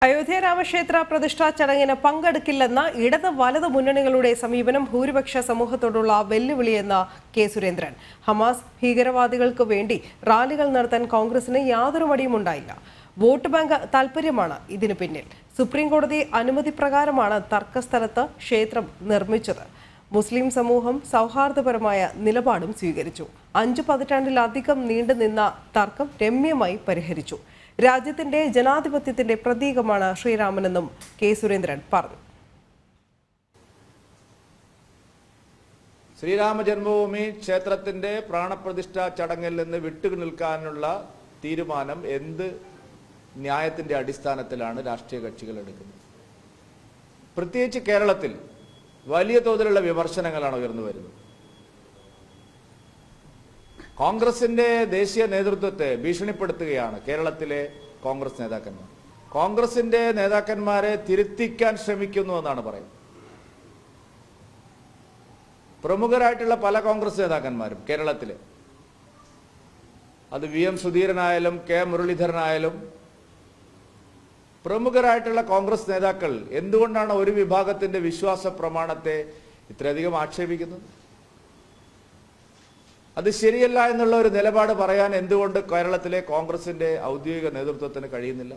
അയോധ്യ രാമക്ഷേത്ര പ്രതിഷ്ഠാ ചടങ്ങിന് പങ്കെടുക്കില്ലെന്ന ഇടത് വലത് മുന്നണികളുടെ സമീപനം ഭൂരിപക്ഷ സമൂഹത്തോടുള്ള വെല്ലുവിളിയെന്ന കെ സുരേന്ദ്രൻ. ഹമാസ് ഭീകരവാദികൾക്ക് വേണ്ടി റാലികൾ നടത്താൻ കോൺഗ്രസിന് യാതൊരു മടിയും ഉണ്ടായില്ല. വോട്ട് ബാങ്ക് താൽപര്യമാണ് ഇതിനു പിന്നിൽ. സുപ്രീം കോടതി അനുമതി പ്രകാരമാണ് തർക്കസ്ഥലത്ത് ക്ഷേത്രം നിർമ്മിച്ചത്. മുസ്ലിം സമൂഹം സൗഹാർദ്ദപരമായ നിലപാടും സ്വീകരിച്ചു. 5 പതിറ്റാണ്ടിലധികം നീണ്ടുനിന്ന തർക്കം രമ്യമായി പരിഹരിച്ചു. രാജ്യത്തിന്റെ ജനാധിപത്യത്തിന്റെ പ്രതീകമാണ് ശ്രീരാമനെന്നും കെ സുരേന്ദ്രൻ പറഞ്ഞു. ശ്രീരാമ ജന്മഭൂമി ക്ഷേത്രത്തിന്റെ പ്രാണപ്രതിഷ്ഠാ ചടങ്ങിൽ നിന്ന് വിട്ടുനിൽക്കാനുള്ള തീരുമാനം എന്ത് ന്യായത്തിന്റെ അടിസ്ഥാനത്തിലാണ് രാഷ്ട്രീയ കക്ഷികൾ എടുക്കുന്നത്? പ്രത്യേകിച്ച് കേരളത്തിൽ വലിയ തോതിലുള്ള വിമർശനങ്ങളാണ് ഉയർന്നു വരുന്നത്. കോൺഗ്രസിന്റെ ദേശീയ നേതൃത്വത്തെ ഭീഷണിപ്പെടുത്തുകയാണ് കേരളത്തിലെ കോൺഗ്രസ് നേതാക്കന്മാർ. കോൺഗ്രസിന്റെ നേതാക്കന്മാരെ തിരുത്തിക്കാൻ ശ്രമിക്കുന്നു എന്നാണ് പറയുന്നത്. പ്രമുഖരായിട്ടുള്ള പല കോൺഗ്രസ് നേതാക്കന്മാരും കേരളത്തിലെ, അത് VM സുധീരനായാലും കെ മുരളീധരനായാലും, പ്രമുഖരായിട്ടുള്ള കോൺഗ്രസ് നേതാക്കൾ എന്തുകൊണ്ടാണ് ഒരു വിഭാഗത്തിന്റെ വിശ്വാസ പ്രമാണത്തെ ഇത്രയധികം ആക്ഷേപിക്കുന്നത്? അത് ശരിയല്ല എന്നുള്ള ഒരു നിലപാട് പറയാൻ എന്തുകൊണ്ട് കേരളത്തിലെ കോൺഗ്രസിന്റെ ഔദ്യോഗിക നേതൃത്വത്തിന് കഴിയുന്നില്ല?